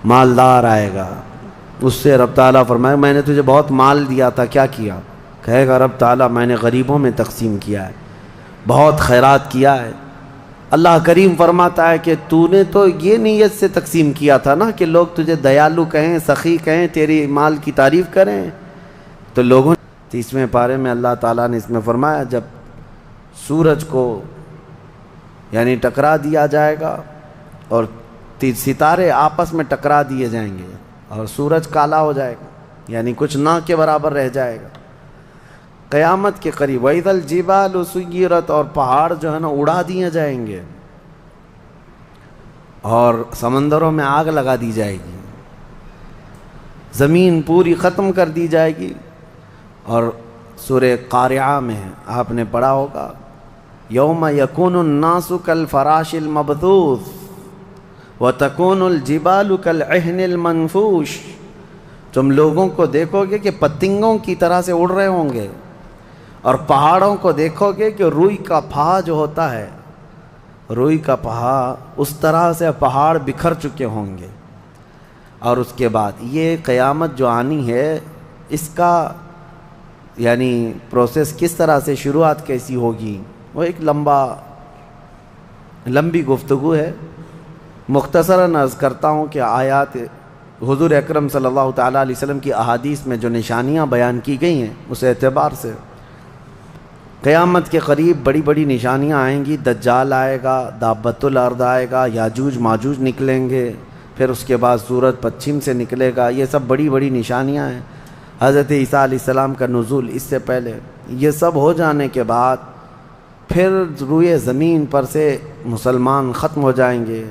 مالدار آئے گا، اس سے رب تعالیٰ فرمائے میں نے تجھے بہت مال دیا تھا، کیا کیا؟ کہے گا رب تعالیٰ میں نے غریبوں میں تقسیم کیا ہے، بہت خیرات کیا ہے۔ اللہ کریم فرماتا ہے کہ تو نے تو یہ نیت سے تقسیم کیا تھا نا کہ لوگ تجھے دیالو کہیں، سخی کہیں، تیری مال کی تعریف کریں، تو لوگوں 30ویں پارے میں اللہ تعالیٰ نے اس میں فرمایا جب سورج کو یعنی ٹکرا دیا جائے گا اور ستارے آپس میں ٹکرا دیے جائیں گے اور سورج کالا ہو جائے گا، یعنی کچھ نہ کے برابر رہ جائے گا قیامت کے قریب۔ وَإِذَا الْجِبَالُ سُيِّرَتْ، اور پہاڑ جو ہے نا اڑا دیے جائیں گے اور سمندروں میں آگ لگا دی جائے گی، زمین پوری ختم کر دی جائے گی۔ اور سورہ قارعہ میں آپ نے پڑھا ہوگا یوم یکون الناس کالفراش المبثوث وتکون الجبال کالعہن المنفوش، تم لوگوں کو دیکھو گے کہ پتنگوں کی طرح سے اڑ رہے ہوں گے، اور پہاڑوں کو دیکھو گے کہ روئی کا پھا جو ہوتا ہے، روئی کا پھا اس طرح سے پہاڑ بکھر چکے ہوں گے۔ اور اس کے بعد یہ قیامت جو آنی ہے اس کا یعنی پروسیس کس طرح سے، شروعات کیسی ہوگی، وہ ایک لمبی گفتگو ہے۔ مختصراً عرض کرتا ہوں کہ آیات حضور اکرم صلی اللہ تعالیٰ علیہ وسلم کی احادیث میں جو نشانیاں بیان کی گئی ہیں اس اعتبار سے قیامت کے قریب بڑی بڑی نشانیاں آئیں گی۔ دجال آئے گا، دابۃ الارض آئے گا، یاجوج ماجوج نکلیں گے، پھر اس کے بعد سورج پچھم سے نکلے گا، یہ سب بڑی بڑی نشانیاں ہیں۔ حضرت عیسیٰ علیہ السلام کا نزول اس سے پہلے، یہ سب ہو جانے کے بعد پھر روئے زمین پر سے مسلمان ختم ہو جائیں گے۔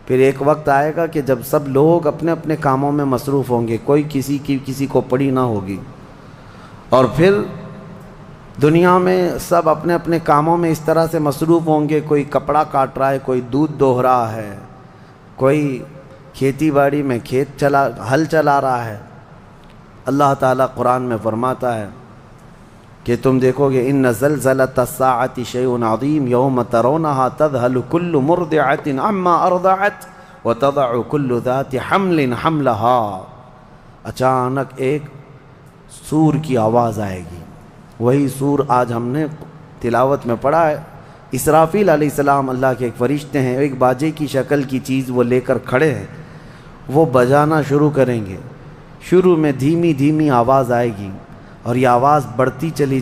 پھر ایک وقت آئے گا کہ جب سب لوگ اپنے اپنے کاموں میں مصروف ہوں گے، کوئی کسی کو پڑی نہ ہوگی، اور پھر دنیا میں سب اپنے اپنے کاموں میں اس طرح سے مصروف ہوں گے، کوئی کپڑا کاٹ رہا ہے، کوئی دودھ دوہ رہا ہے، کوئی کھیتی باڑی میں ہل چلا رہا ہے۔ اللہ تعالیٰ قرآن میں فرماتا ہے کہ تم دیکھو گے ان زلزلۃ الساعۃ شیء عظیم یوم ترونها تذهل كل مرضعۃ عما ارضعت وتضع كل ذات حمل حملها، اچانک ایک سور کی آواز آئے گی، وہی سور آج ہم نے تلاوت میں پڑھا ہے۔ اسرافیل علیہ السلام اللہ کے ایک فرشتے ہیں، ایک باجے کی شکل کی چیز وہ لے کر کھڑے ہیں، وہ بجانا شروع کریں گے۔ شروع میں دھیمی دھیمی آواز آئے گی اور یہ آواز بڑھتی چلی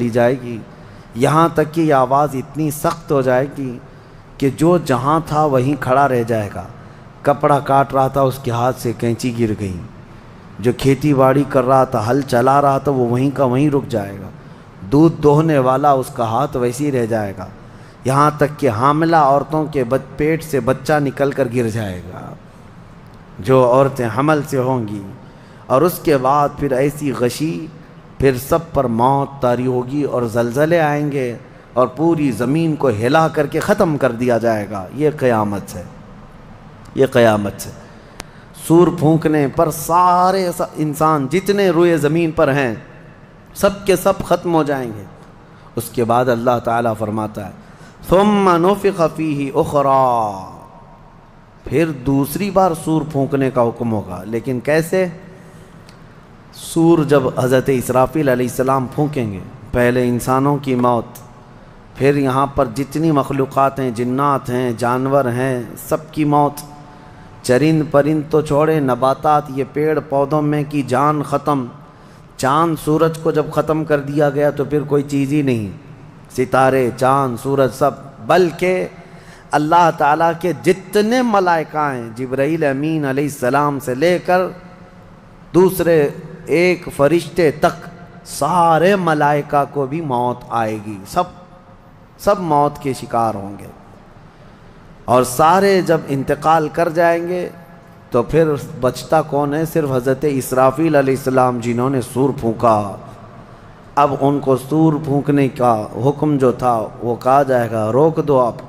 جائے گی یہاں تک کہ یہ آواز اتنی سخت ہو جائے گی کہ جو جہاں تھا وہیں کھڑا رہ جائے گا۔ کپڑا کاٹ رہا تھا اس کے ہاتھ سے کینچی گر گئی، جو کھیتی باڑی کر رہا تھا، ہل چلا رہا تھا، وہ وہیں کا وہیں رک جائے گا۔ دودھ دوہنے والا اس کا ہاتھ ویسے ہی رہ جائے گا، یہاں تک کہ حاملہ عورتوں کے پیٹ سے بچہ نکل کر گر جائے گا، جو عورتیں حمل سے ہوں گی۔ اور اس کے بعد پھر ایسی غشی، پھر سب پر موت طاری ہوگی اور زلزلے آئیں گے اور پوری زمین کو ہلا کر کے ختم کر دیا جائے گا۔ یہ قیامت ہے، یہ قیامت ہے۔ سور پھونکنے پر سارے انسان جتنے روئے زمین پر ہیں سب کے سب ختم ہو جائیں گے۔ اس کے بعد اللہ تعالیٰ فرماتا ہے ثم نفخ فیہ اخری، پھر دوسری بار سور پھونکنے کا حکم ہوگا۔ لیکن کیسے؟ سور جب حضرت اسرافیل علیہ السلام پھونکیں گے، پہلے انسانوں کی موت، پھر یہاں پر جتنی مخلوقات ہیں، جنات ہیں، جانور ہیں، سب کی موت، چرند پرند تو چھوڑے، نباتات، یہ پیڑ پودوں میں کی جان ختم۔ چاند سورج کو جب ختم کر دیا گیا تو پھر کوئی چیز ہی نہیں، ستارے، چاند، سورج سب، بلکہ اللہ تعالیٰ کے جتنے ملائکہ ہیں، جبرائیل امین علیہ السلام سے لے کر دوسرے ایک فرشتے تک، سارے ملائکہ کو بھی موت آئے گی، سب موت کے شکار ہوں گے۔ اور سارے جب انتقال کر جائیں گے تو پھر بچتا کون ہے؟ صرف حضرت اسرافیل علیہ السلام جنہوں نے سور پھونکا۔ اب ان کو سور پھونکنے کا حکم جو تھا وہ کہا جائے گا روک دو اب۔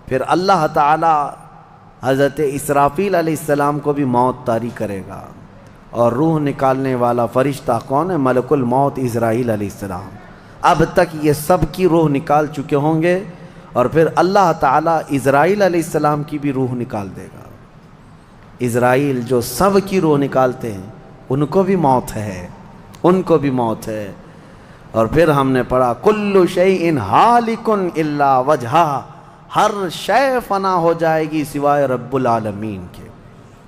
پھر اللہ تعالی حضرت اسرافیل علیہ السلام کو بھی موت طاری کرے گا، اور روح نکالنے والا فرشتہ کون ہے؟ ملک الموت عزرائیل علیہ السلام۔ اب تک یہ سب کی روح نکال چکے ہوں گے، اور پھر اللہ تعالیٰ عزرائیل علیہ السلام کی بھی روح نکال دے گا۔ اسرائیل جو سب کی روح نکالتے ہیں، ان کو بھی موت ہے، ان کو بھی موت ہے۔ اور پھر ہم نے پڑھا کل شیء ہالک الا وجہہ، ہر شے فنا ہو جائے گی سوائے رب العالمین کے۔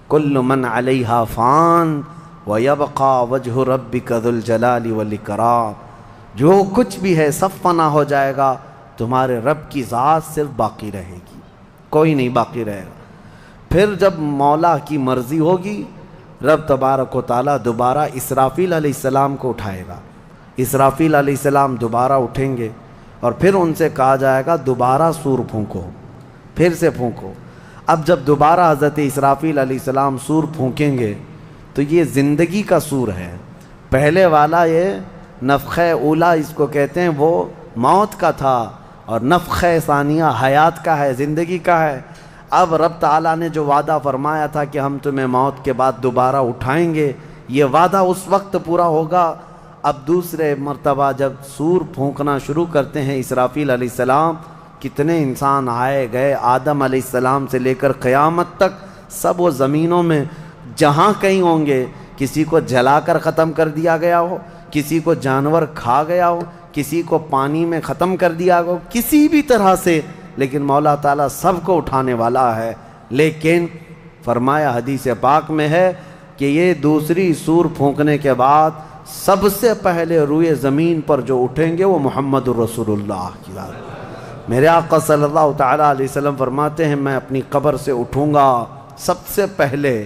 کل من علیہا فان ویبقى وجہ ربک ذو الجلال والاکرام، جو کچھ بھی ہے سب فنا ہو جائے گا، تمہارے رب کی ذات صرف باقی رہے گی، کوئی نہیں باقی رہے گا۔ پھر جب مولا کی مرضی ہوگی، رب تبارک و تعالیٰ دوبارہ اسرافیل علیہ السلام کو اٹھائے گا۔ اسرافیل علیہ السلام دوبارہ اٹھیں گے اور پھر ان سے کہا جائے گا دوبارہ سور پھونکو، پھر سے پھونکو۔ اب جب دوبارہ حضرت اسرافیل علیہ السلام سور پھونکیں گے تو یہ زندگی کا سور ہے۔ پہلے والا یہ نفخہ اولا اس کو کہتے ہیں، وہ موت کا تھا، اور نفخہ ثانیہ حیات کا ہے، زندگی کا ہے۔ اب رب تعالیٰ نے جو وعدہ فرمایا تھا کہ ہم تمہیں موت کے بعد دوبارہ اٹھائیں گے، یہ وعدہ اس وقت پورا ہوگا۔ اب دوسرے مرتبہ جب سور پھونکنا شروع کرتے ہیں اسرافیل علیہ السلام، کتنے انسان آئے گئے، آدم علیہ السلام سے لے کر قیامت تک سب وہ زمینوں میں جہاں کہیں ہوں گے، کسی کو جلا کر ختم کر دیا گیا ہو، کسی کو جانور کھا گیا ہو، کسی کو پانی میں ختم کر دیا ہو، کسی بھی طرح سے، لیکن مولا تعالیٰ سب کو اٹھانے والا ہے۔ لیکن فرمایا حدیث پاک میں ہے کہ یہ دوسری سور پھونکنے کے بعد سب سے پہلے روئے زمین پر جو اٹھیں گے وہ محمد الرسول اللہ کی ذات۔ میرے آقا صلی اللہ تعالیٰ علیہ وسلم فرماتے ہیں میں اپنی قبر سے اٹھوں گا سب سے پہلے،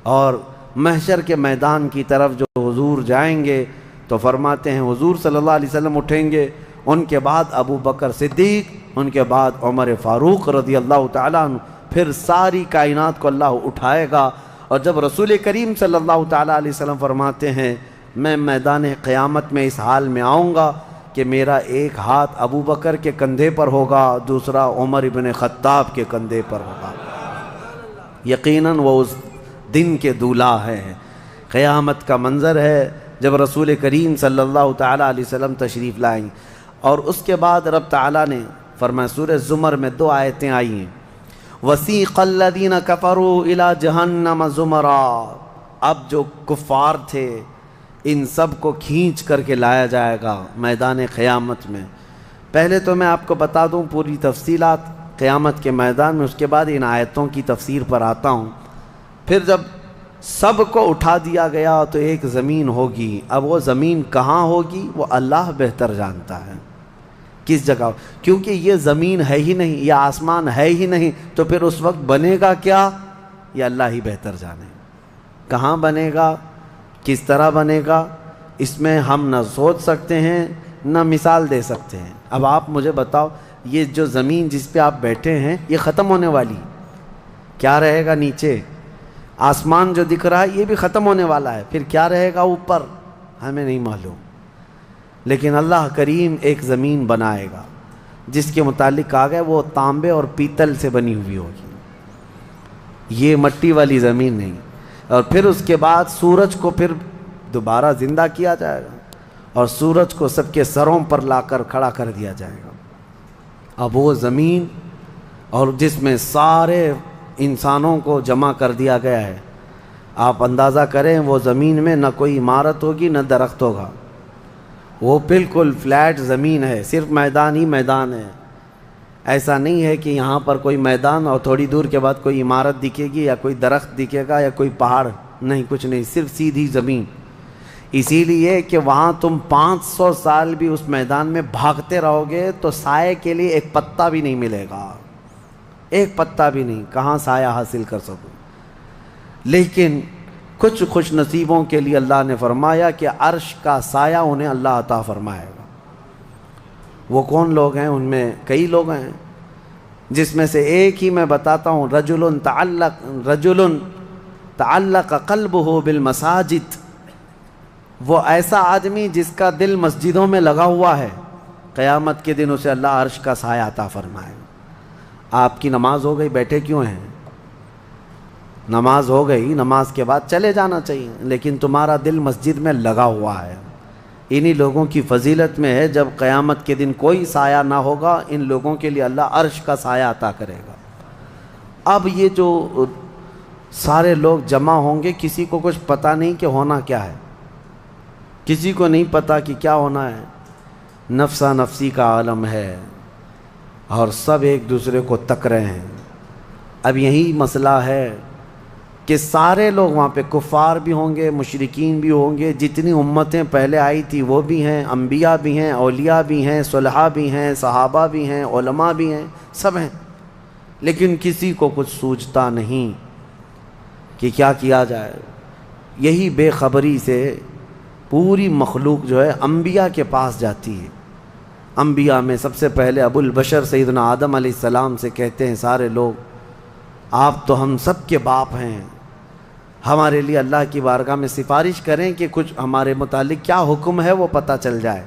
اور محشر کے میدان کی طرف جو حضور جائیں گے تو فرماتے ہیں حضور صلی اللہ علیہ وسلم اٹھیں گے، ان کے بعد ابو بکر صدیق، ان کے بعد عمر فاروق رضی اللہ تعالیٰ عنہ، پھر ساری کائنات کو اللہ اٹھائے گا۔ اور جب رسول کریم صلی اللہ تعالیٰ علیہ وسلم فرماتے ہیں میں میدان قیامت میں اس حال میں آؤں گا کہ میرا ایک ہاتھ ابو بکر کے کندھے پر ہوگا، دوسرا عمر ابن خطاب کے کندھے پر ہوگا۔ یقیناً وہ اس دن کے دولہا ہے، قیامت کا منظر ہے جب رسول کریم صلی اللہ تعالیٰ علیہ وسلم تشریف لائیں۔ اور اس کے بعد رب تعالیٰ نے فرمایا، سورہ زمر میں 2 آیتیں آئی ہیں، وَسِيقَ الَّذِينَ كَفَرُوا إِلَى جَهَنَّمَ زُمَرًا، اب جو کفار تھے ان سب کو کھینچ کر کے لایا جائے گا میدان قیامت میں۔ پہلے تو میں آپ کو بتا دوں پوری تفصیلات قیامت کے میدان میں، اس کے بعد ان آیتوں کی تفسیر پر آتا ہوں۔ پھر جب سب کو اٹھا دیا گیا تو ایک زمین ہوگی، اب وہ زمین کہاں ہوگی وہ اللہ بہتر جانتا ہے کس جگہ، کیونکہ یہ زمین ہے ہی نہیں، یہ آسمان ہے ہی نہیں، تو پھر اس وقت بنے گا کیا یہ اللہ ہی بہتر جانے۔ کہاں بنے گا، کس طرح بنے گا، اس میں ہم نہ سوچ سکتے ہیں نہ مثال دے سکتے ہیں۔ اب آپ مجھے بتاؤ یہ جو زمین جس پہ آپ بیٹھے ہیں یہ ختم ہونے والی، کیا رہے گا نیچے؟ آسمان جو دکھ رہا ہے یہ بھی ختم ہونے والا ہے، پھر کیا رہے گا اوپر ہمیں نہیں معلوم، لیکن اللہ کریم ایک زمین بنائے گا جس کے متعلق کہا گیا وہ تانبے اور پیتل سے بنی ہوئی ہوگی، یہ مٹی والی زمین نہیں۔ اور پھر اس کے بعد سورج کو پھر دوبارہ زندہ کیا جائے گا اور سورج کو سب کے سروں پر لا کر کھڑا کر دیا جائے گا۔ اب وہ زمین اور جس میں سارے انسانوں کو جمع کر دیا گیا ہے، آپ اندازہ کریں وہ زمین میں نہ کوئی عمارت ہوگی نہ درخت ہوگا، وہ بالکل فلیٹ زمین ہے، صرف میدان ہی میدان ہے۔ ایسا نہیں ہے کہ یہاں پر کوئی میدان اور تھوڑی دور کے بعد کوئی عمارت دکھے گی یا کوئی درخت دکھے گا یا کوئی پہاڑ، نہیں، کچھ نہیں، صرف سیدھی زمین۔ اسی لیے کہ وہاں تم 500 سال بھی اس میدان میں بھاگتے رہو گے تو سائے کے لیے ایک پتا بھی نہیں ملے گا، ایک پتا بھی نہیں، کہاں سایہ حاصل کر سکو۔ لیکن کچھ خوش نصیبوں کے لیے اللہ نے فرمایا کہ عرش کا سایہ انہیں اللہ عطا فرمائے گا۔ وہ کون لوگ ہیں؟ ان میں کئی لوگ ہیں، جس میں سے ایک ہی میں بتاتا ہوں، رجل تعلق قلبہ بالمساجد، وہ ایسا آدمی جس کا دل مسجدوں میں لگا ہوا ہے، قیامت کے دن اسے اللہ عرش کا سایہ عطا فرمائے گا۔ آپ کی نماز ہو گئی، بیٹھے کیوں ہیں؟ نماز ہو گئی، نماز کے بعد چلے جانا چاہیے، لیکن تمہارا دل مسجد میں لگا ہوا ہے۔ انہی لوگوں کی فضیلت میں ہے جب قیامت کے دن کوئی سایہ نہ ہوگا، ان لوگوں کے لیے اللہ عرش کا سایہ عطا کرے گا۔ اب یہ جو سارے لوگ جمع ہوں گے، کسی کو کچھ پتہ نہیں کہ ہونا کیا ہے، کسی کو نہیں پتہ کہ کیا ہونا ہے، نفسا نفسی کا عالم ہے اور سب ایک دوسرے کو تک رہے ہیں۔ اب یہی مسئلہ ہے کہ سارے لوگ وہاں پہ کفار بھی ہوں گے، مشرکین بھی ہوں گے، جتنی امتیں پہلے آئی تھی وہ بھی ہیں، انبیاء بھی ہیں، اولیاء بھی ہیں، صلحاء بھی ہیں، صحابہ بھی ہیں، علماء بھی ہیں، سب ہیں، لیکن کسی کو کچھ سوچتا نہیں کہ کیا کیا جائے۔ یہی بے خبری سے پوری مخلوق جو ہے انبیاء کے پاس جاتی ہے۔ انبیاء میں سب سے پہلے ابو البشر سیدنا آدم علیہ السلام سے کہتے ہیں سارے لوگ، آپ تو ہم سب کے باپ ہیں، ہمارے لیے اللہ کی بارگاہ میں سفارش کریں کہ کچھ ہمارے متعلق کیا حکم ہے وہ پتہ چل جائے،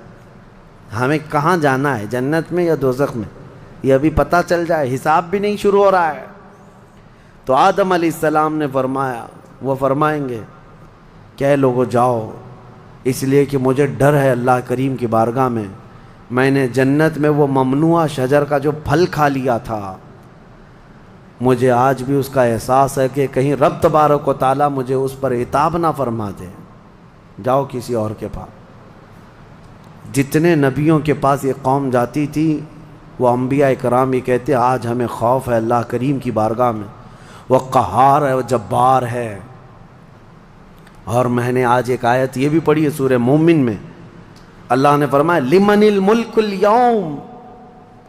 ہمیں کہاں جانا ہے، جنت میں یا دوزخ میں، یہ ابھی پتہ چل جائے، حساب بھی نہیں شروع ہو رہا ہے۔ تو آدم علیہ السلام نے فرمایا، وہ فرمائیں گے کہ اے لوگو جاؤ، اس لیے کہ مجھے ڈر ہے اللہ کریم کی بارگاہ میں نے جنت میں وہ ممنوع شجر کا جو پھل کھا لیا تھا، مجھے آج بھی اس کا احساس ہے کہ کہیں رب تبارک و تعالیٰ مجھے اس پر عتاب نہ فرما دے، جاؤ کسی اور کے پاس۔ جتنے نبیوں کے پاس یہ قوم جاتی تھی وہ انبیاء کرام یہ کہتے آج ہمیں خوف ہے اللہ کریم کی بارگاہ میں، وہ قہار ہے، وہ جبار ہے۔ اور میں نے آج ایک آیت یہ بھی پڑھی ہے سورہ مومن میں، اللہ نے فرمایا لمن الملک اليوم،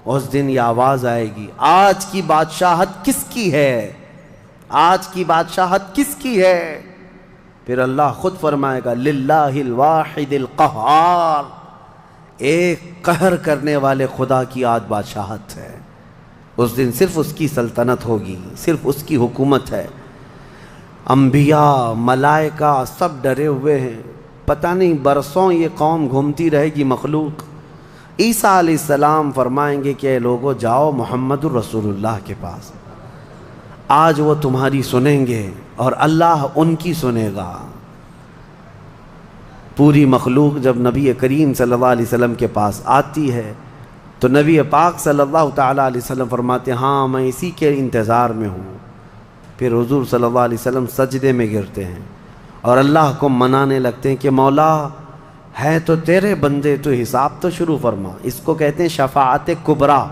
اس دن یہ آواز آئے گی آج کی بادشاہت کس کی ہے، آج کی بادشاہت کس کی ہے؟ پھر اللہ خود فرمائے گا للہ الواحد القہار، ایک قہر کرنے والے خدا کی آج بادشاہت ہے۔ اس دن صرف اس کی سلطنت ہوگی، صرف اس کی حکومت ہے۔ انبیاء، ملائکہ سب ڈرے ہوئے ہیں، پتہ نہیں برسوں یہ قوم گھومتی رہے گی مخلوق۔ عیسیٰ علیہ السلام فرمائیں گے کہ اے لوگو جاؤ محمد الرسول اللہ کے پاس، آج وہ تمہاری سنیں گے اور اللہ ان کی سنے گا۔ پوری مخلوق جب نبی کریم صلی اللہ علیہ وسلم کے پاس آتی ہے تو نبی پاک صلی اللہ تعالیٰ علیہ وسلم فرماتے ہیں ہاں میں اسی کے انتظار میں ہوں۔ پھر حضور صلی اللہ علیہ وسلم سجدے میں گرتے ہیں اور اللہ کو منانے لگتے ہیں کہ مولا ہے تو تیرے بندے، تو حساب تو شروع فرما۔ اس کو کہتے ہیں شفاعت کبریٰ۔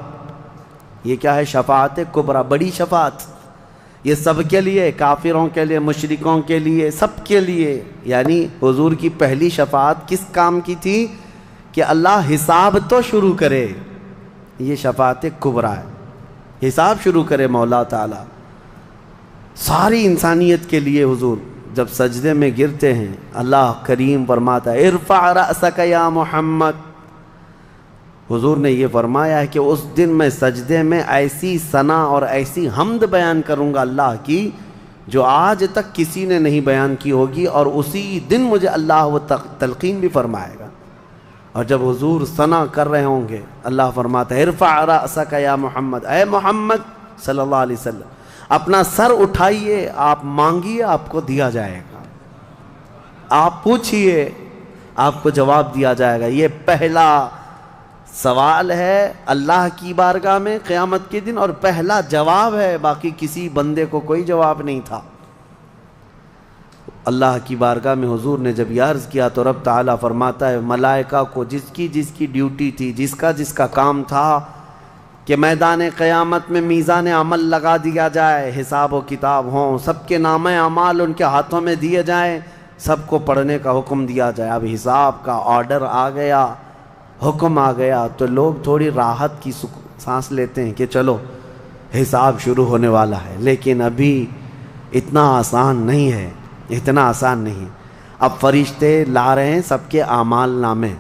یہ کیا ہے؟ شفاعت کبریٰ، بڑی شفاعت۔ یہ سب کے لیے، کافروں کے لیے، مشرکوں کے لیے، سب کے لیے۔ یعنی حضور کی پہلی شفاعت کس کام کی تھی؟ کہ اللہ حساب تو شروع کرے، یہ شفاعت کبریٰ ہے، حساب شروع کرے مولا تعالیٰ۔ ساری انسانیت کے لیے حضور جب سجدے میں گرتے ہیں اللہ کریم فرماتا ہے ارفع رأسک یا محمد۔ حضور نے یہ فرمایا ہے کہ اس دن میں سجدے میں ایسی ثنا اور ایسی حمد بیان کروں گا اللہ کی جو آج تک کسی نے نہیں بیان کی ہوگی، اور اسی دن مجھے اللہ وہ تلقین بھی فرمائے گا۔ اور جب حضور ثنا کر رہے ہوں گے اللہ فرماتا ہے ارفع رأسک یا محمد، اے محمد صلی اللہ علیہ وسلم اپنا سر اٹھائیے، آپ مانگیے آپ کو دیا جائے گا، آپ پوچھئے آپ کو جواب دیا جائے گا۔ یہ پہلا سوال ہے اللہ کی بارگاہ میں قیامت کے دن، اور پہلا جواب ہے، باقی کسی بندے کو کوئی جواب نہیں تھا۔ اللہ کی بارگاہ میں حضور نے جب یہ عرض کیا تو رب تعالیٰ فرماتا ہے ملائکہ کو جس کی ڈیوٹی تھی، جس کا کام تھا کہ میدان قیامت میں میزان عمل لگا دیا جائے، حساب و کتاب ہوں، سب کے نام اعمال ان کے ہاتھوں میں دیے جائیں، سب کو پڑھنے کا حکم دیا جائے۔ اب حساب کا آرڈر آ گیا، حکم آ گیا، تو لوگ تھوڑی راحت کی سانس لیتے ہیں کہ چلو حساب شروع ہونے والا ہے، لیکن ابھی اتنا آسان نہیں ہے، اتنا آسان نہیں۔ اب فرشتے لا رہے ہیں سب کے اعمال نامے۔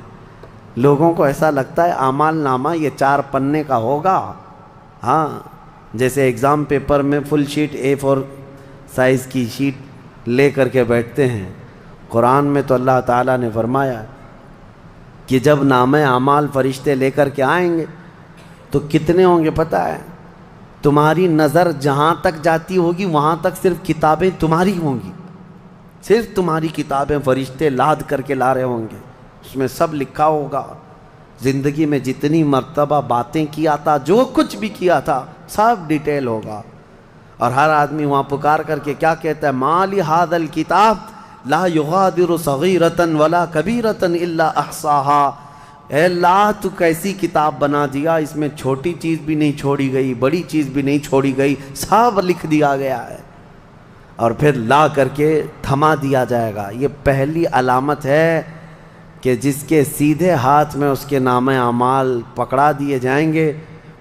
لوگوں کو ایسا لگتا ہے اعمال نامہ یہ 4 پنے کا ہوگا، ہاں جیسے ایگزام پیپر میں فل شیٹ A4 سائز کی شیٹ لے کر کے بیٹھتے ہیں۔ قرآن میں تو اللہ تعالیٰ نے فرمایا کہ جب نامہ اعمال فرشتے لے کر کے آئیں گے تو کتنے ہوں گے پتہ ہے؟ تمہاری نظر جہاں تک جاتی ہوگی وہاں تک صرف کتابیں تمہاری ہوں گی، صرف تمہاری کتابیں فرشتے لاد کر کے لا رہے ہوں گے۔ اس میں سب لکھا ہوگا، زندگی میں جتنی مرتبہ باتیں کیا تھا، جو کچھ بھی کیا تھا، سب ڈیٹیل ہوگا۔ اور ہر آدمی وہاں پکار کر کے کیا کہتا ہے؟ مالی ھذا الکتاب لا یغادر صغیرۃ ولا کبیرۃ الا احصاها، اے اللہ تو کیسی کتاب بنا دیا، اس میں چھوٹی چیز بھی نہیں چھوڑی گئی، بڑی چیز بھی نہیں چھوڑی گئی، سب لکھ دیا گیا ہے، اور پھر لا کر کے تھما دیا جائے گا۔ یہ پہلی علامت ہے کہ جس کے سیدھے ہاتھ میں اس کے نامہ اعمال پکڑا دیے جائیں گے،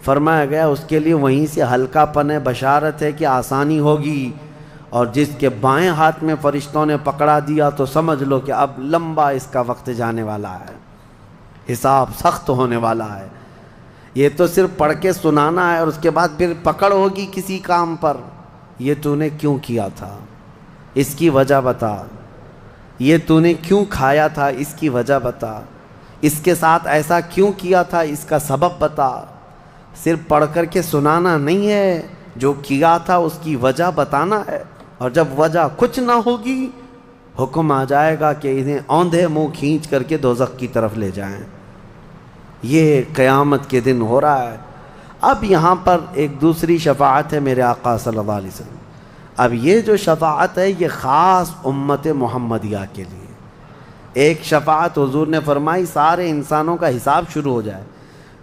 فرمایا گیا اس کے لیے وہیں سے ہلکا پن ہے، بشارت ہے کہ آسانی ہوگی، اور جس کے بائیں ہاتھ میں فرشتوں نے پکڑا دیا تو سمجھ لو کہ اب لمبا اس کا وقت جانے والا ہے، حساب سخت ہونے والا ہے۔ یہ تو صرف پڑھ کے سنانا ہے، اور اس کے بعد پھر پکڑ ہوگی کسی کام پر۔ یہ تو نے کیوں کیا تھا، اس کی وجہ بتا، یہ تو نے کیوں کھایا تھا، اس کی وجہ بتا، اس کے ساتھ ایسا کیوں کیا تھا، اس کا سبب بتا۔ صرف پڑھ کر کے سنانا نہیں ہے، جو کیا تھا اس کی وجہ بتانا ہے، اور جب وجہ کچھ نہ ہوگی حکم آ جائے گا کہ انہیں اوندھے منہ کھینچ کر کے دوزخ کی طرف لے جائیں۔ یہ قیامت کے دن ہو رہا ہے۔ اب یہاں پر ایک دوسری شفاعت ہے میرے آقا صلی اللہ علیہ وسلم۔ اب یہ جو شفاعت ہے یہ خاص امت محمدیہ کے لیے۔ ایک شفاعت حضور نے فرمائی سارے انسانوں کا حساب شروع ہو جائے،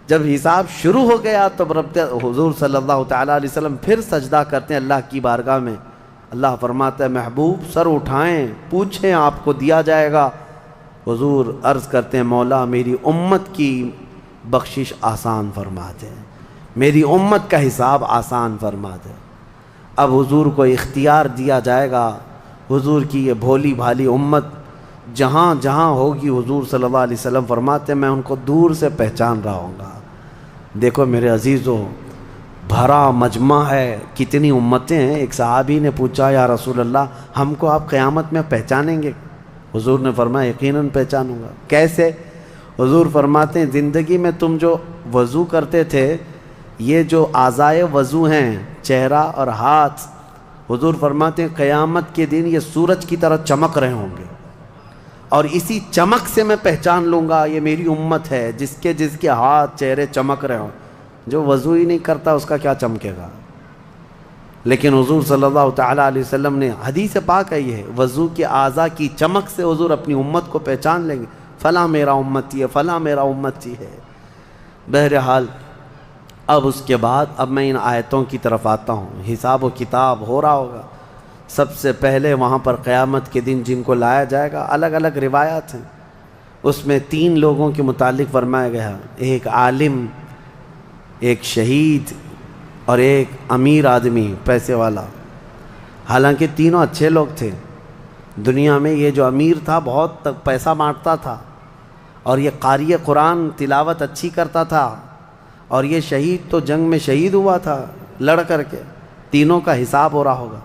جب حساب شروع ہو گیا تو حضور صلی اللہ تعالیٰ علیہ وسلم پھر سجدہ کرتے ہیں اللہ کی بارگاہ میں۔ اللہ فرماتا ہے محبوب سر اٹھائیں، پوچھیں آپ کو دیا جائے گا۔ حضور عرض کرتے ہیں مولا میری امت کی بخشش آسان فرما دے، میری امت کا حساب آسان فرما دے۔ اب حضور کو اختیار دیا جائے گا، حضور کی یہ بھولی بھالی امت جہاں جہاں ہوگی حضور صلی اللہ علیہ وسلم فرماتے ہیں میں ان کو دور سے پہچان رہا ہوں گا۔ دیکھو میرے عزیزوں، بھرا مجمع ہے، کتنی امتیں ہیں۔ ایک صحابی نے پوچھا یا رسول اللہ ہم کو آپ قیامت میں پہچانیں گے؟ حضور نے فرمایا یقیناً پہچانوں گا۔ کیسے؟ حضور فرماتے ہیں زندگی میں تم جو وضو کرتے تھے، یہ جو اعضائے وضو ہیں چہرہ اور ہاتھ، حضور فرماتے ہیں قیامت کے دن یہ سورج کی طرح چمک رہے ہوں گے، اور اسی چمک سے میں پہچان لوں گا یہ میری امت ہے، جس کے ہاتھ چہرے چمک رہے ہوں۔ جو وضو ہی نہیں کرتا اس کا کیا چمکے گا؟ لیکن حضور صلی اللہ تعالیٰ علیہ وسلم نے حدیث پاک ہے یہ، وضو کے اعضاء کی چمک سے حضور اپنی امت کو پہچان لیں گے، فلاں میرا امتی ہے، فلاں میرا امتی ہے۔ بہرحال اب اس کے بعد اب میں ان آیتوں کی طرف آتا ہوں۔ حساب و کتاب ہو رہا ہوگا۔ سب سے پہلے وہاں پر قیامت کے دن جن کو لایا جائے گا، الگ الگ روایات ہیں، اس میں 3 لوگوں کے متعلق فرمایا گیا، ایک عالم، ایک شہید، اور ایک امیر آدمی پیسے والا۔ حالانکہ تینوں اچھے لوگ تھے۔ دنیا میں یہ جو امیر تھا بہت پیسہ بانٹتا تھا، اور یہ قاری قرآن تلاوت اچھی کرتا تھا، اور یہ شہید تو جنگ میں شہید ہوا تھا لڑ کر کے۔ تینوں کا حساب ہو رہا ہوگا۔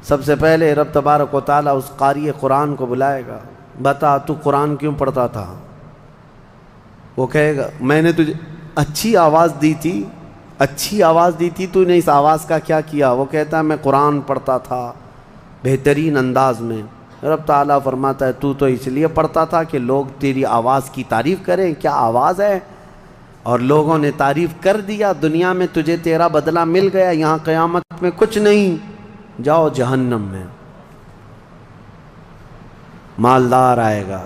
سب سے پہلے رب تبارک و تعالیٰ اس قاری قرآن کو بلائے گا، بتا تو قرآن کیوں پڑھتا تھا؟ وہ کہے گا میں نے تجھے اچھی آواز دی تھی، اچھی آواز دی تھی، تو نے اس آواز کا کیا کیا؟ وہ کہتا ہے میں قرآن پڑھتا تھا بہترین انداز میں۔ رب تعالیٰ فرماتا ہے تو اس لیے پڑھتا تھا کہ لوگ تیری آواز کی تعریف کریں، کیا آواز ہے، اور لوگوں نے تعریف کر دیا، دنیا میں تجھے تیرا بدلہ مل گیا، یہاں قیامت میں کچھ نہیں، جاؤ جہنم میں۔ مالدار آئے گا،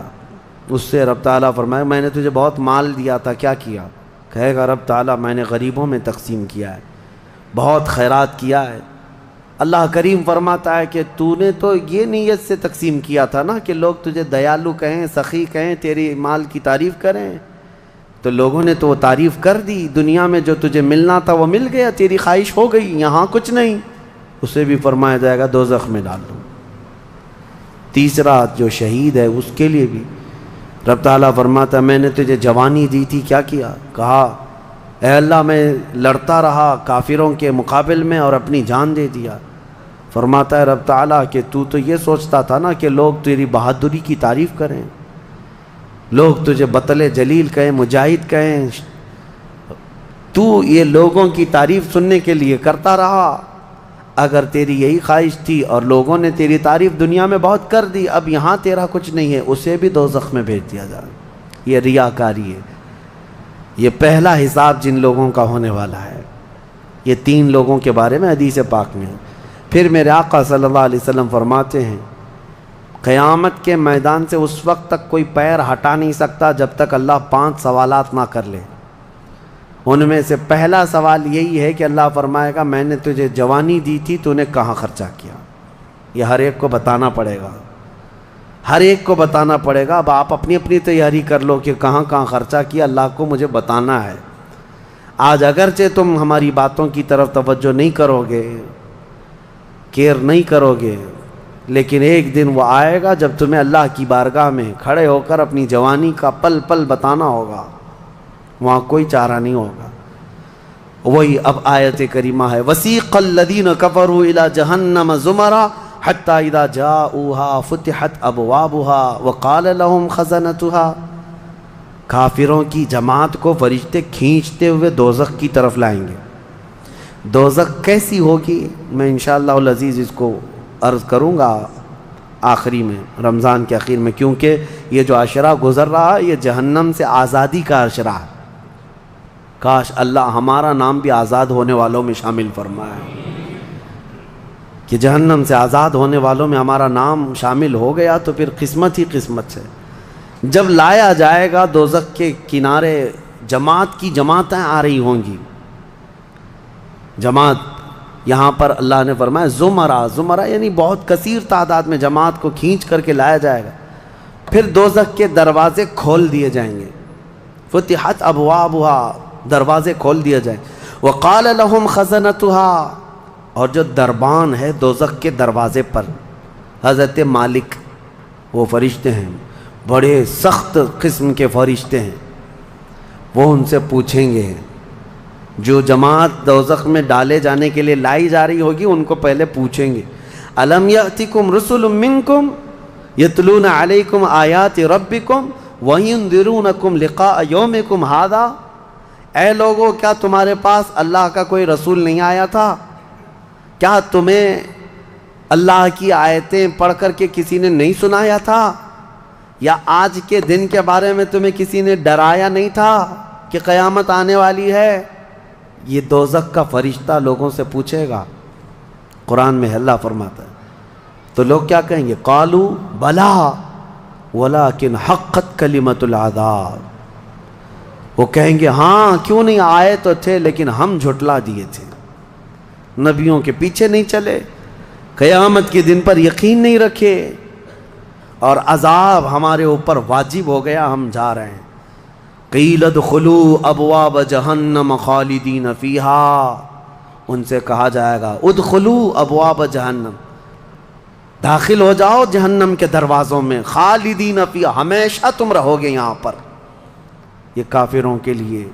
اس سے رب تعالیٰ فرمائے میں نے تجھے بہت مال دیا تھا، کیا کیا؟ کہے گا رب تعالیٰ میں نے غریبوں میں تقسیم کیا ہے، بہت خیرات کیا ہے۔ اللہ کریم فرماتا ہے کہ تو نے تو یہ نیت سے تقسیم کیا تھا نا کہ لوگ تجھے دیالو کہیں، سخی کہیں، تیری مال کی تعریف کریں، تو لوگوں نے تو وہ تعریف کر دی، دنیا میں جو تجھے ملنا تھا وہ مل گیا، تیری خواہش ہو گئی، یہاں کچھ نہیں۔ اسے بھی فرمایا جائے گا دوزخ میں ڈال دو۔ تیسرا جو شہید ہے اس کے لیے بھی رب تعالیٰ فرماتا ہے میں نے تجھے جوانی دی تھی، کیا کیا؟ کہا اے اللہ میں لڑتا رہا کافروں کے مقابل میں اور اپنی جان دے دیا۔ فرماتا ہے رب تعالیٰ کہ تو یہ سوچتا تھا نا کہ لوگ تیری بہادری کی تعریف کریں، لوگ تجھے بطل جلیل کہیں، مجاہد کہیں، تو یہ لوگوں کی تعریف سننے کے لیے کرتا رہا۔ اگر تیری یہی خواہش تھی اور لوگوں نے تیری تعریف دنیا میں بہت کر دی، اب یہاں تیرا کچھ نہیں ہے، اسے بھی دوزخ میں بھیج دیا جائے۔ یہ ریاکاری ہے۔ یہ پہلا حساب جن لوگوں کا ہونے والا ہے، یہ 3 لوگوں کے بارے میں حدیث پاک میں ہے۔ پھر میرے آقا صلی اللہ علیہ وسلم فرماتے ہیں قیامت کے میدان سے اس وقت تک کوئی پیر ہٹا نہیں سکتا جب تک اللہ 5 سوالات نہ کر لے۔ ان میں سے پہلا سوال یہی ہے کہ اللہ فرمائے گا میں نے تجھے جوانی دی تھی تو نے کہاں خرچہ کیا؟ یہ ہر ایک کو بتانا پڑے گا، ہر ایک کو بتانا پڑے گا۔ اب آپ اپنی اپنی تیاری کر لو کہ کہاں کہاں خرچہ کیا، اللہ کو مجھے بتانا ہے۔ آج اگرچہ تم ہماری باتوں کی طرف توجہ نہیں کرو گے، کیئر نہیں کرو گے، لیکن ایک دن وہ آئے گا جب تمہیں اللہ کی بارگاہ میں کھڑے ہو کر اپنی جوانی کا پل پل بتانا ہوگا، وہاں کوئی چارہ نہیں ہوگا۔ وہی اب آیت کریمہ ہے وَسِيقَ الَّذِينَ كَفَرُوا إِلَى جَهَنَّمَ زُمَرًا حَتَّى إِذَا جَاءُوهَا فُتِحَتْ أَبْوَابُهَا وَقَالَ لَهُمْ خَزَنَتُهَا، کافروں کی جماعت کو فرشتے کھینچتے ہوئے دوزخ کی طرف لائیں گے۔ دوزخ کیسی ہوگی میں انشاءاللہ العزیز اس کو عرض کروں گا آخری میں، رمضان کے اخیر میں، کیونکہ یہ جو عشرہ گزر رہا ہے یہ جہنم سے آزادی کا عشرہ ہے۔ کاش اللہ ہمارا نام بھی آزاد ہونے والوں میں شامل فرمائے، کہ جہنم سے آزاد ہونے والوں میں ہمارا نام شامل ہو گیا تو پھر قسمت ہی قسمت سے۔ جب لایا جائے گا دوزخ کے کنارے جماعت کی جماعتیں آ رہی ہوں گی، جماعت یہاں پر اللہ نے فرمایا زمرہ یعنی بہت کثیر تعداد میں جماعت کو کھینچ کر کے لایا جائے گا۔ پھر دوزخ کے دروازے کھول دیے جائیں گے، فتحت ابوابها، دروازے کھول دیے جائیں۔ وقال لهم خزنتها، اور جو دربان ہے دوزخ کے دروازے پر حضرت مالک، وہ فرشتے ہیں، بڑے سخت قسم کے فرشتے ہیں، وہ ان سے پوچھیں گے، جو جماعت دوزخ میں ڈالے جانے کے لیے لائی جا رہی ہوگی ان کو پہلے پوچھیں گے الم یأتکم رسل منکم یتلون علیکم آیات ربکم وینذرونکم لقاء یومکم ھذا، اے لوگو کیا تمہارے پاس اللہ کا کوئی رسول نہیں آیا تھا؟ کیا تمہیں اللہ کی آیتیں پڑھ کر کے کسی نے نہیں سنایا تھا؟ یا آج کے دن کے بارے میں تمہیں کسی نے ڈرایا نہیں تھا کہ قیامت آنے والی ہے؟ یہ دوزخ کا فرشتہ لوگوں سے پوچھے گا، قرآن میں اللہ فرماتا ہے۔ تو لوگ کیا کہیں گے؟ قالوا بلا ولکن حقت کلمۃ العذاب، وہ کہیں گے ہاں کیوں نہیں آئے تو تھے لیکن ہم جھٹلا دیے تھے، نبیوں کے پیچھے نہیں چلے، قیامت کے دن پر یقین نہیں رکھے، اور عذاب ہمارے اوپر واجب ہو گیا، ہم جا رہے ہیں۔ قیل ادخلوا ابواب جہنم خالدین فیہا، ان سے کہا جائے گا ادخلوا ابواب جہنم، داخل ہو جاؤ جہنم کے دروازوں میں، خالدین فیہا، ہمیشہ تم رہو گے یہاں پر۔ یہ کافروں کے لیے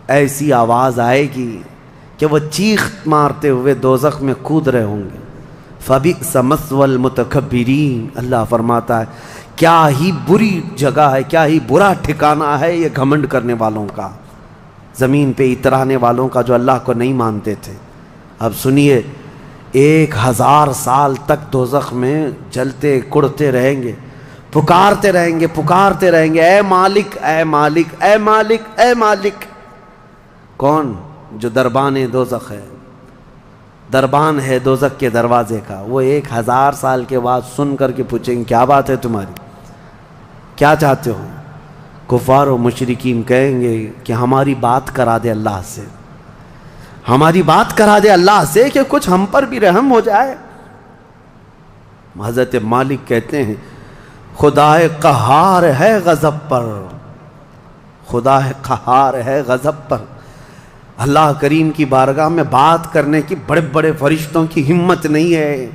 ایسی آواز آئے گی کہ وہ چیخ مارتے ہوئے دوزخ میں کود رہے ہوں گے۔ فبئس مثوى المتکبرین، اللہ فرماتا ہے کیا ہی بری جگہ ہے، کیا ہی برا ٹھکانہ ہے یہ گھمنڈ کرنے والوں کا، زمین پہ اترانے والوں کا جو اللہ کو نہیں مانتے تھے۔ اب سنیے 1000 سال تک دوزخ میں جلتے کڑتے رہیں گے، پکارتے رہیں گے اے مالک اے مالک اے مالک اے مالک۔ کون؟ جو دربان دوزخ ہے، دربان ہے دوزخ کے دروازے کا، وہ 1000 سال کے بعد سن کر کے پوچھیں گے کیا بات ہے تمہاری، کیا چاہتے ہو؟ کفار و مشرکین کہیں گے کہ ہماری بات کرا دے اللہ سے، ہماری بات کرا دے اللہ سے کہ کچھ ہم پر بھی رحم ہو جائے۔ حضرت مالک کہتے ہیں خدا قہار ہے غضب پر، خدا قہار ہے غضب پر۔ اللہ کریم کی بارگاہ میں بات کرنے کی بڑے بڑے فرشتوں کی ہمت نہیں ہے،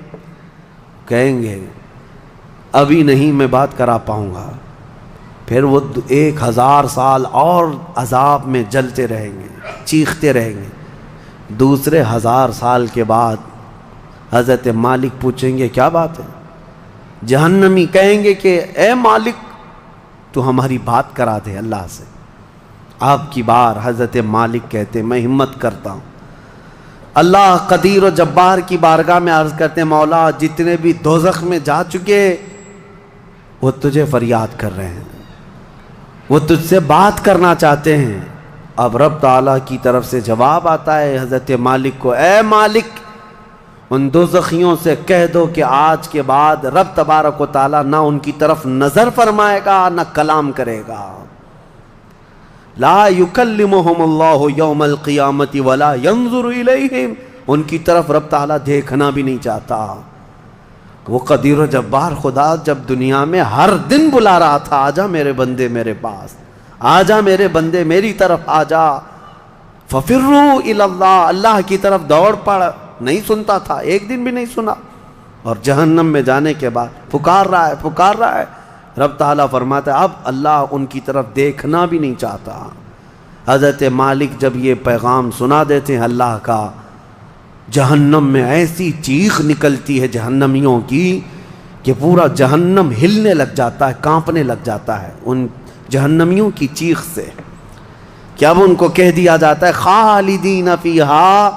کہیں گے ابھی نہیں میں بات کرا پاؤں گا۔ پھر وہ 1000 سال اور عذاب میں جلتے رہیں گے، چیختے رہیں گے۔ دوسرے 1000 سال کے بعد حضرت مالک پوچھیں گے کیا بات ہے؟ جہنمی کہیں گے کہ اے مالک تو ہماری بات کرا دے اللہ سے۔ آپ کی بار حضرت مالک کہتے میں ہمت کرتا ہوں، اللہ قدیر و جبار کی بارگاہ میں عرض کرتے ہیں مولا جتنے بھی دوزخ میں جا چکے وہ تجھے فریاد کر رہے ہیں، وہ تجھ سے بات کرنا چاہتے ہیں، اب رب تعالیٰ کی طرف سے جواب آتا ہے حضرت مالک کو، اے مالک ان دوزخیوں سے کہہ دو کہ آج کے بعد رب تبارک و تعالیٰ نہ ان کی طرف نظر فرمائے گا نہ کلام کرے گا۔ لا یکلمہم اللہ یوم القیامت ولا ینظر الیہم، ان کی طرف رب تعالیٰ دیکھنا بھی نہیں چاہتا۔ وہ قدیر و جبار خدا جب دنیا میں ہر دن بلا رہا تھا، آجا میرے بندے میرے پاس، آجا میرے بندے میری طرف آجا، ففروا الی اللہ، اللہ کی طرف دوڑ پڑ، نہیں سنتا تھا، ایک دن بھی نہیں سنا، اور جہنم میں جانے کے بعد پکار رہا ہے۔ رب تعالیٰ فرماتا ہے اب اللہ ان کی طرف دیکھنا بھی نہیں چاہتا۔ حضرت مالک جب یہ پیغام سنا دیتے ہیں اللہ کا، جہنم میں ایسی چیخ نکلتی ہے جہنمیوں کی کہ پورا جہنم ہلنے لگ جاتا ہے، کانپنے لگ جاتا ہے ان جہنمیوں کی چیخ سے، کہ اب ان کو کہہ دیا جاتا ہے خالدین فیہا،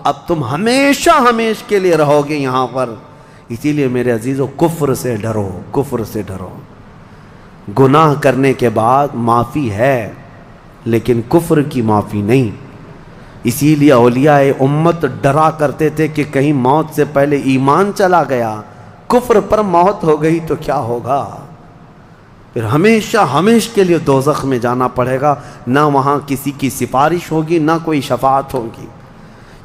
اب تم ہمیشہ کے لیے رہو گے یہاں پر۔ اسی لیے میرے عزیزو کفر سے ڈرو، کفر سے ڈرو۔ گناہ کرنے کے بعد معافی ہے لیکن کفر کی معافی نہیں۔ اسی لیے اولیاء امت ڈرا کرتے تھے کہ کہیں موت سے پہلے ایمان چلا گیا، کفر پر موت ہو گئی تو کیا ہوگا، پھر ہمیشہ کے لیے دوزخ میں جانا پڑے گا، نہ وہاں کسی کی سفارش ہوگی نہ کوئی شفاعت ہوگی۔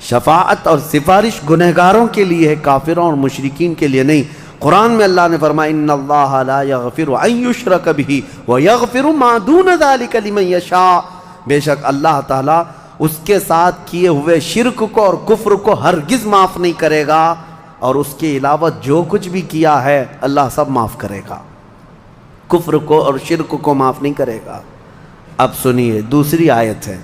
شفاعت اور سفارش گنہگاروں کے لیے ہے، کافروں اور مشرکین کے لیے نہیں۔ قرآن میں اللہ نے فرمایا ان اللہ لا یغفر ان یشرک بہ ویغفر ما دون ذلک لمن یشاء، بے شک اللہ تعالیٰ اس کے ساتھ کیے ہوئے شرک کو اور کفر کو ہرگز معاف نہیں کرے گا، اور اس کے علاوہ جو کچھ بھی کیا ہے اللہ سب معاف کرے گا، کفر کو اور شرک کو معاف نہیں کرے گا۔ اب سنیے دوسری آیت ہے،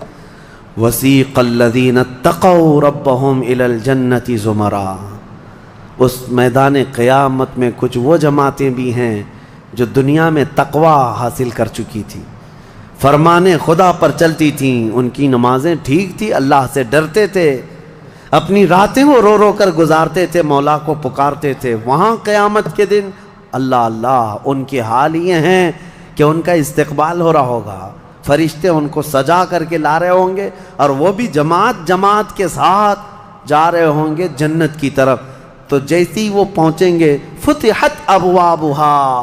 وَسِيقَ الَّذِينَ اتَّقَوْا رَبَّهُمْ إِلَى الْجَنَّةِ زُمَرًا، اس میدان قیامت میں کچھ وہ جماعتیں بھی ہیں جو دنیا میں تقوی حاصل کر چکی تھی، فرمان خدا پر چلتی تھیں، ان کی نمازیں ٹھیک تھی، اللہ سے ڈرتے تھے، اپنی راتیں وہ رو رو کر گزارتے تھے، مولا کو پکارتے تھے۔ وہاں قیامت کے دن اللہ ان کے حال یہ ہیں کہ ان کا استقبال ہو رہا ہوگا، فرشتے ان کو سجا کر کے لا رہے ہوں گے، اور وہ بھی جماعت کے ساتھ جا رہے ہوں گے جنت کی طرف۔ تو جیسی وہ پہنچیں گے فتحت ابوابہا،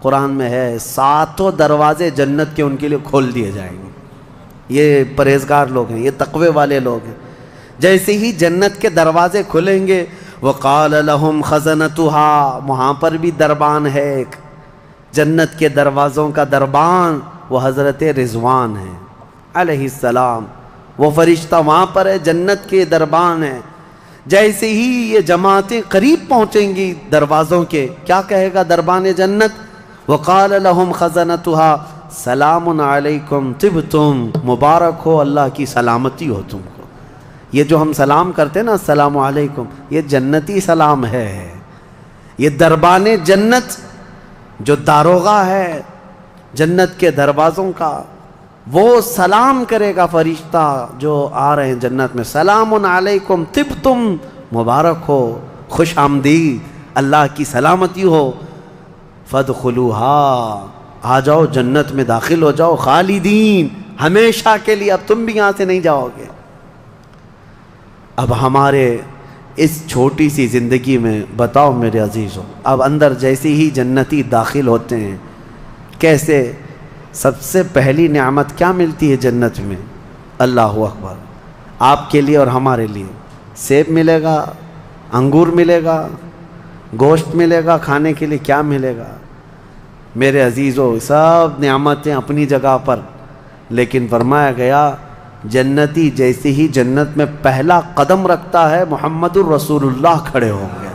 قرآن میں ہے 7 دروازے جنت کے ان کے لیے کھول دیے جائیں گے۔ یہ پرہیزگار لوگ ہیں، یہ تقوی والے لوگ ہیں۔ جیسے ہی جنت کے دروازے کھلیں گے، وقال لهم خزنتها، وہاں پر بھی دربان ہے ایک، جنت کے دروازوں کا دربان وہ حضرت رضوان ہے علیہ السلام، وہ فرشتہ وہاں پر ہے، جنت کے دربان ہے۔ جیسے ہی یہ جماعتیں قریب پہنچیں گی دروازوں کے، کیا کہے گا دربان جنت؟ وقال لهم خزنتها سلام علیکم طبتم، مبارک ہو، اللہ کی سلامتی ہو تم کو۔ یہ جو ہم سلام کرتے ہیں نا السلام علیکم، یہ جنتی سلام ہے۔ یہ دربان جنت جو داروغہ ہے جنت کے دروازوں کا، وہ سلام کرے گا فرشتہ جو آ رہے ہیں جنت میں، سلام علیکم طبتم، مبارک ہو، خوش آمدید، اللہ کی سلامتی ہو، فادخلوها، آ جاؤ جنت میں داخل ہو جاؤ، خالدین، ہمیشہ کے لیے، اب تم بھی یہاں سے نہیں جاؤ گے۔ اب ہمارے اس چھوٹی سی زندگی میں بتاؤ میرے عزیزوں، اب اندر جیسے ہی جنتی داخل ہوتے ہیں، کیسے سب سے پہلی نعمت کیا ملتی ہے جنت میں؟ اللہ اکبر، آپ کے لیے اور ہمارے لیے سیب ملے گا، انگور ملے گا، گوشت ملے گا، کھانے کے لیے کیا ملے گا؟ میرے عزیزوں سب نعمتیں اپنی جگہ پر، لیکن فرمایا گیا جنتی جیسے ہی جنت میں پہلا قدم رکھتا ہے محمد الرسول اللہ کھڑے ہوں گے،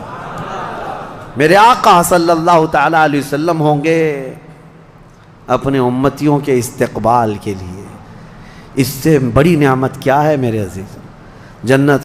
میرے آقا صلی اللہ تعالی علیہ وسلم ہوں گے اپنے امتیوں کے استقبال کے لیے۔ اس سے بڑی نعمت کیا ہے میرے عزیز؟ جنت